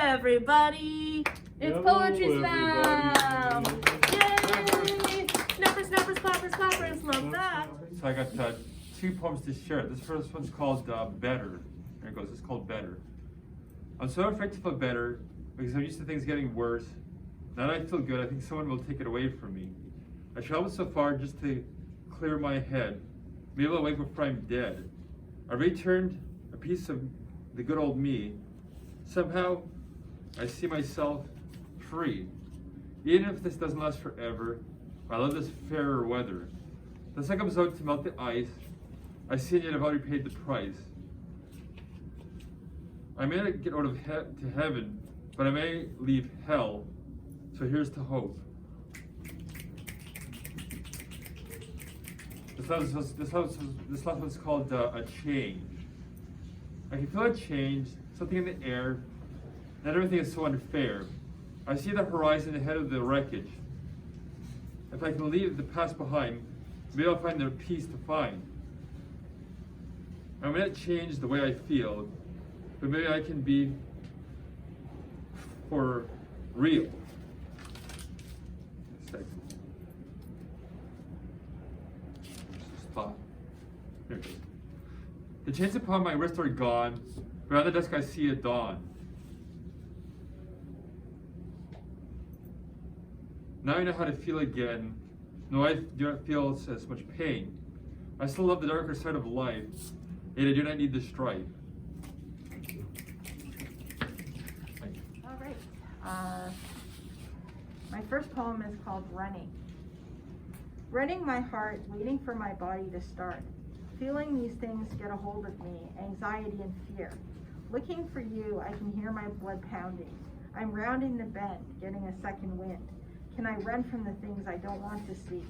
everybody! It's Poetry Slam! Yay! Snappers, snappers, clappers, clappers, love that! So I got two poems to share. This first one's called Better. There it goes, it's called Better. I'm so afraid to feel better because I'm used to things getting worse. Now that I feel good, I think someone will take it away from me. I traveled so far just to clear my head. Maybe I'll wake before I'm dead. I returned a piece of the good old me. Somehow, I see myself free. Even if this doesn't last forever, I love this fairer weather. The sun comes out to melt the ice. I see yet I've already paid the price. I may not get out of to heaven, but I may leave hell. So here's to hope. This last one's called a change. I can feel a change, something in the air. Not everything is so unfair. I see the horizon ahead of the wreckage. If I can leave the past behind, maybe I'll find the peace to find. I may not change the way I feel, but maybe I can be for real. Here it goes. The chains upon my wrist are gone, but on the desk I see a dawn. Now I know how to feel again. No, I do not feel as much pain. I still love the darker side of life, yet I do not need the strife. Thank you. All right. My first poem is called Running. Running my heart, waiting for my body to start. Feeling these things get a hold of me, anxiety and fear. Looking for you, I can hear my blood pounding. I'm rounding the bend, getting a second wind. Can I run from the things I don't want to see?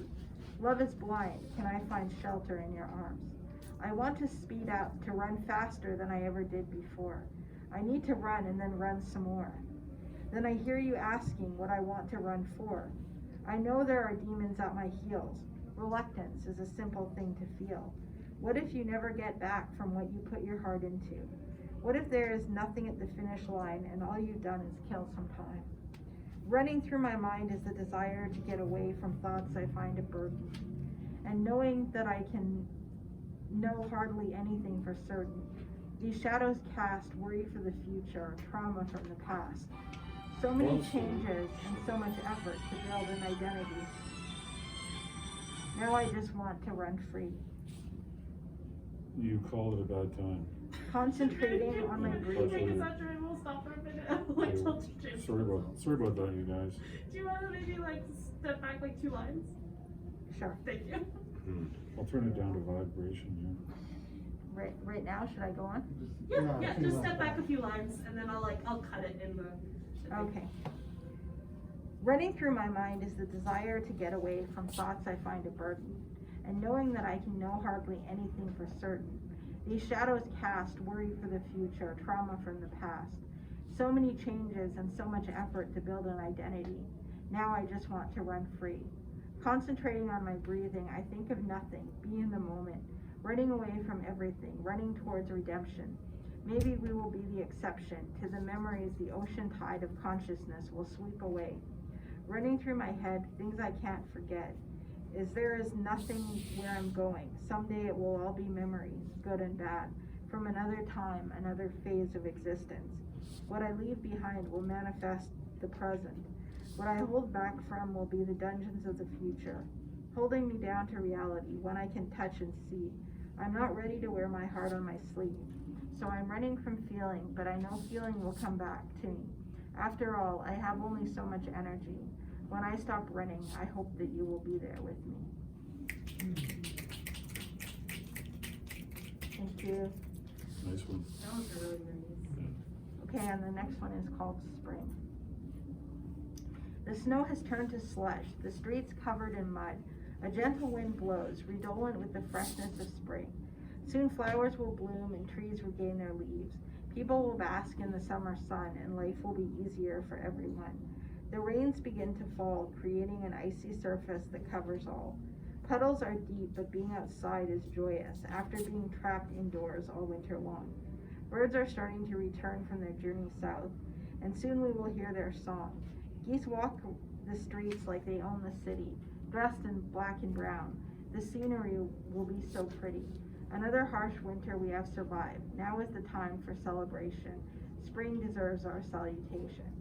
Love is blind, can I find shelter in your arms? I want to speed up, to run faster than I ever did before. I need to run and then run some more. Then I hear you asking what I want to run for. I know there are demons at my heels. Reluctance is a simple thing to feel. What if you never get back from what you put your heart into? What if there is nothing at the finish line and all you've done is kill some time? Running through my mind is the desire to get away from thoughts I find a burden, and knowing that I can know hardly anything for certain. These shadows cast worry for the future, trauma from the past. So many changes and so much effort to build an identity. Now I just want to run free. You called it a bad time. Concentrating on my breathing. We'll stop for a minute. Sorry about that, you guys. Do you want to maybe step back 2 lines? Sure. Thank you. I'll turn it down to vibration, Right now, should I go on? Yeah, just step back a few lines and then I'll cut it in the Okay. Running through my mind is the desire to get away from thoughts I find a burden, and knowing that I can know hardly anything for certain. These shadows cast worry for the future, trauma from the past. So many changes and so much effort to build an identity. Now I just want to run free. Concentrating on my breathing, I think of nothing, be in the moment, running away from everything, running towards redemption. Maybe we will be the exception to the memories the ocean tide of consciousness will sweep away. Running through my head, things I can't forget, is there is nothing where I'm going. Someday it will all be memories, good and bad, from another time, another phase of existence. What I leave behind will manifest the present. What I hold back from will be the dungeons of the future, holding me down to reality, one I can touch and see. I'm not ready to wear my heart on my sleeve. So I'm running from feeling, but I know feeling will come back to me. After all, I have only so much energy. When I stop running, I hope that you will be there with me. Thank you. Nice one. That was really nice. Okay, and the next one is called Spring. The snow has turned to slush, the streets covered in mud. A gentle wind blows, redolent with the freshness of spring. Soon flowers will bloom and trees regain their leaves. People will bask in the summer sun and life will be easier for everyone. The rains begin to fall, creating an icy surface that covers all. Puddles are deep, but being outside is joyous after being trapped indoors all winter long. Birds are starting to return from their journey south. and soon we will hear their song. Geese walk the streets like they own the city, dressed in black and brown. The scenery will be so pretty. Another harsh winter we have survived. Now is the time for celebration. Spring deserves our salutation.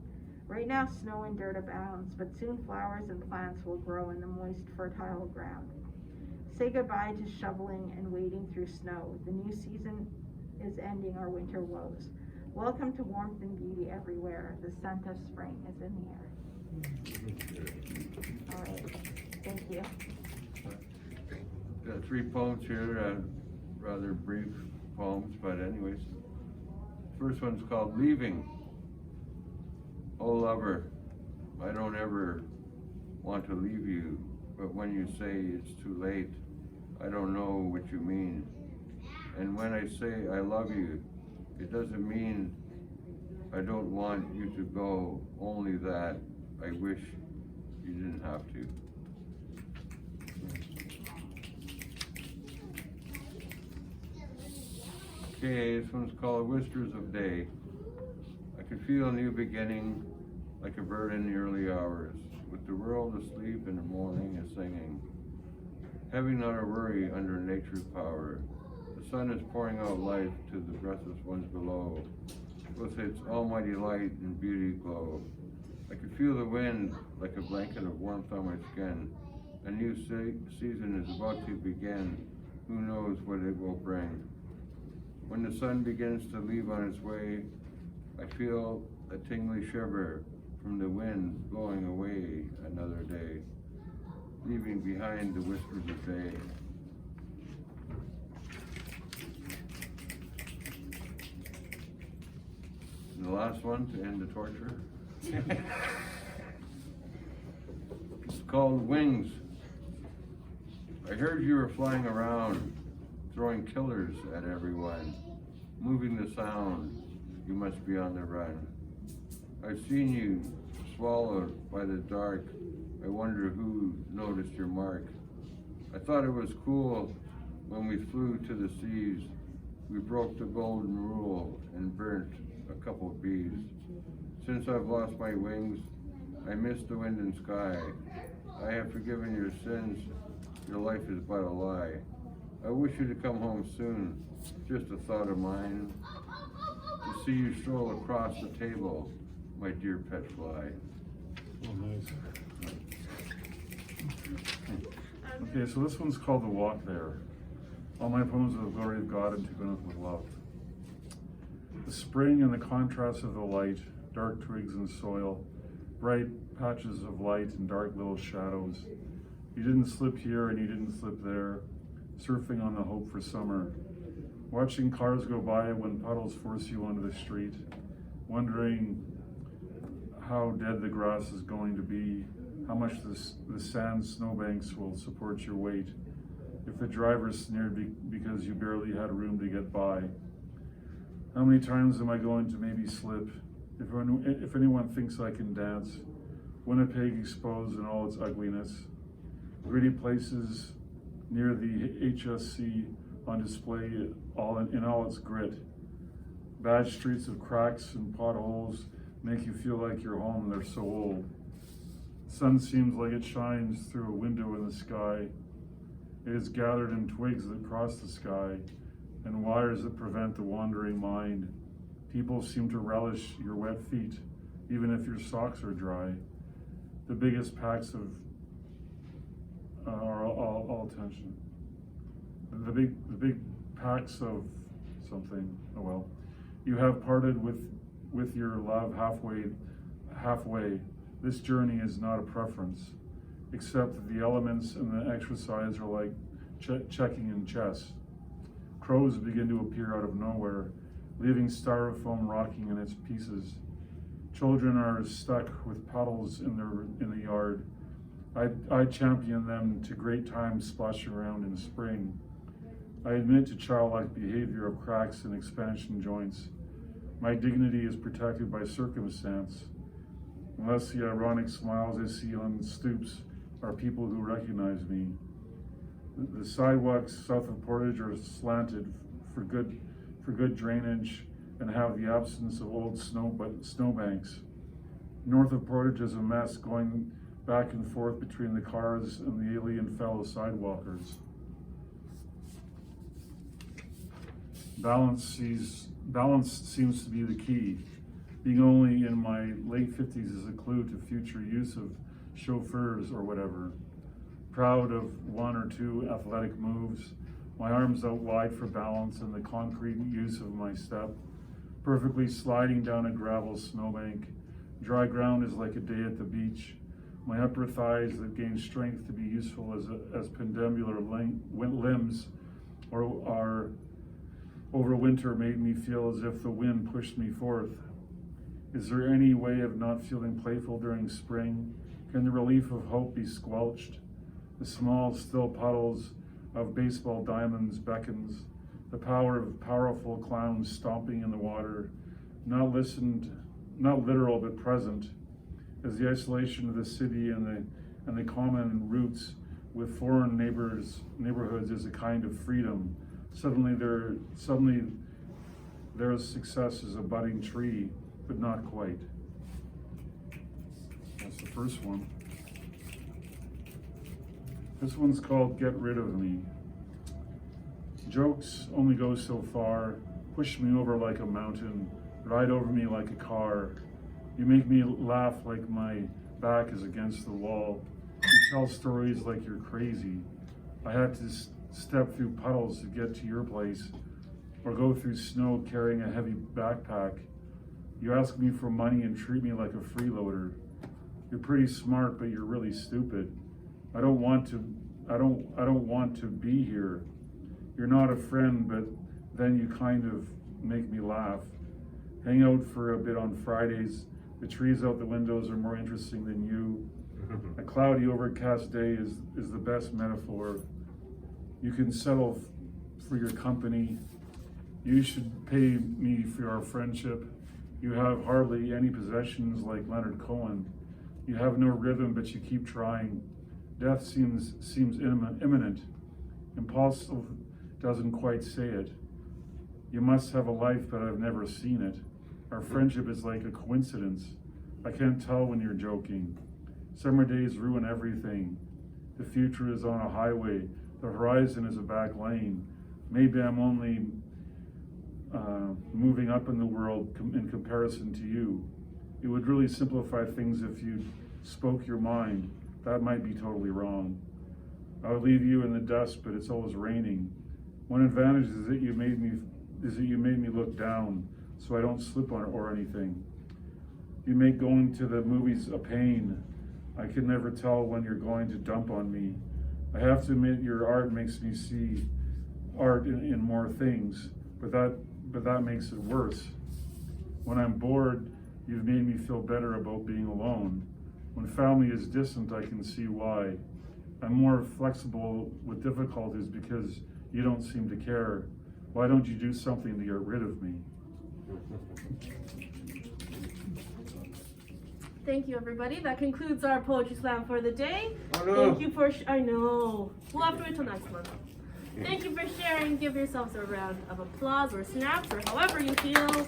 Right now snow and dirt abounds, but soon flowers and plants will grow in the moist, fertile ground. Say goodbye to shoveling and wading through snow. The new season is ending our winter woes. Welcome to warmth and beauty everywhere. The scent of spring is in the air. All right, thank you. Got 3 poems here, rather brief poems, but anyways. First one's called Leaving. Oh lover, I don't ever want to leave you, but when you say it's too late, I don't know what you mean. And when I say I love you, it doesn't mean I don't want you to go, only that I wish you didn't have to. Okay, this one's called Whispers of Day. I could feel a new beginning, like a bird in the early hours, with the world asleep and the morning is singing. Having not a worry under nature's power, the sun is pouring out life to the breathless ones below, with its almighty light and beauty glow. I could feel the wind like a blanket of warmth on my skin. A new season is about to begin. Who knows what it will bring? When the sun begins to leave on its way, I feel a tingly shiver from the wind blowing away another day, leaving behind the whispers of day. And the last one to end the torture. It's called Wings. I heard you were flying around, throwing killers at everyone, moving the sound. You must be on the run. I've seen you swallowed by the dark. I wonder who noticed your mark. I thought it was cool when we flew to the seas. We broke the golden rule and burnt a couple bees. Since I've lost my wings, I miss the wind and sky. I have forgiven your sins. Your life is but a lie. I wish you to come home soon. Just a thought of mine. To see you stroll across the table, my dear pet fly. Oh, nice. Okay, so this one's called The Walk There. All my poems are the glory of God and taken up with love. The spring and the contrast of the light, dark twigs and soil, bright patches of light and dark little shadows. You didn't slip here and you didn't slip there, surfing on the hope for summer. Watching cars go by when puddles force you onto the street, wondering how dead the grass is going to be, how much the sand snowbanks will support your weight, if the driver sneered because you barely had room to get by. How many times am I going to maybe slip? If anyone thinks I can dance, Winnipeg exposed in all its ugliness, gritty places near the HSC on display in all its grit. Bad streets of cracks and potholes make you feel like you're home, they're so old. The sun seems like it shines through a window in the sky. It is gathered in twigs that cross the sky and wires that prevent the wandering mind. People seem to relish your wet feet, even if your socks are dry. The biggest packs of are all attention. The big packs of something. Oh well. You have parted with your love halfway. This journey is not a preference, except that the elements and the exercise are like checking in chess. Crows begin to appear out of nowhere, leaving styrofoam rocking in its pieces. Children are stuck with puddles in the yard. I champion them to great times splashing around in spring. I admit to childlike behavior of cracks and expansion joints. My dignity is protected by circumstance. Unless the ironic smiles I see on stoops are people who recognize me. The sidewalks south of Portage are slanted for good drainage, and have the absence of old snowbanks. North of Portage is a mess going back and forth between the cars and the alien fellow sidewalkers. Balance seems to be the key. Being only in my late 50s is a clue to future use of chauffeurs or whatever. Proud of one or two athletic moves, my arms out wide for balance and the concrete use of my step, perfectly sliding down a gravel snowbank. Dry ground is like a day at the beach. My upper thighs that gain strength to be useful as pendular limbs or over winter made me feel as if the wind pushed me forth. Is there any way of not feeling playful during spring? Can the relief of hope be squelched? The small, still puddles of baseball diamonds beckons, the power of powerful clowns stomping in the water, not literal but present, as the isolation of the city and the common roots with foreign neighborhoods is a kind of freedom. Suddenly their success is a budding tree, but not quite. That's the first one. This one's called Get Rid of Me. Jokes only go so far, push me over like a mountain, ride over me like a car. You make me laugh like my back is against the wall. You tell stories like you're crazy. I had to step through puddles to get to your place, or go through snow carrying a heavy backpack. You ask me for money and treat me like a freeloader. You're pretty smart, but you're really stupid. I don't want to be here. You're not a friend, but then you kind of make me laugh. Hang out for a bit on Fridays. The trees out the windows are more interesting than you. A cloudy, overcast day is the best metaphor. You can settle for your company. You should pay me for our friendship. You have hardly any possessions like Leonard Cohen. You have no rhythm, but you keep trying. Death seems imminent. Impulsive doesn't quite say it. You must have a life, but I've never seen it. Our friendship is like a coincidence. I can't tell when you're joking. Summer days ruin everything. The future is on a highway. The horizon is a back lane. Maybe I'm only moving up in the world in comparison to you. It would really simplify things if you spoke your mind. That might be totally wrong. I would leave you in the dust, but it's always raining. One advantage is that you made me look down, so I don't slip on it or anything. You make going to the movies a pain. I can never tell when you're going to dump on me. I have to admit your art makes me see art in more things, but that makes it worse. When I'm bored, you've made me feel better about being alone. When family is distant, I can see why. I'm more flexible with difficulties because you don't seem to care. Why don't you do something to get rid of me? Thank you, everybody. That concludes our poetry slam for the day. Oh, no. Thank you for. I know. We'll have to wait till next month. Thank you for sharing. Give yourselves a round of applause or snaps or however you feel.